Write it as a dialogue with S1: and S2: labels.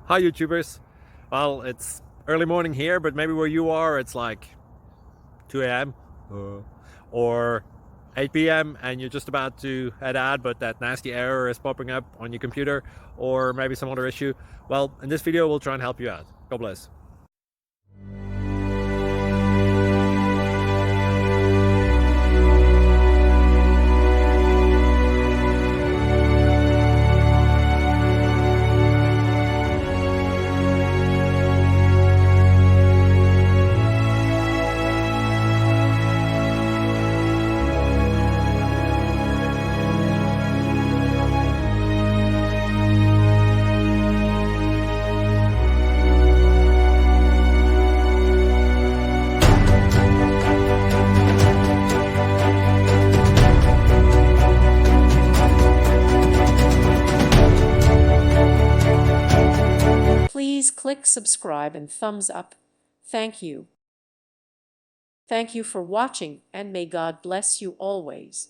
S1: Hi YouTubers. Well, it's early morning here, but maybe where you are it's like 2 a.m. Or 8 p.m. and you're just about to head out, but that nasty error is popping up on your computer, or maybe some other issue. Well, in this video we'll try and help you out. God bless.
S2: Please click subscribe and thumbs up. Thank you. Thank you for watching, and may God bless you always.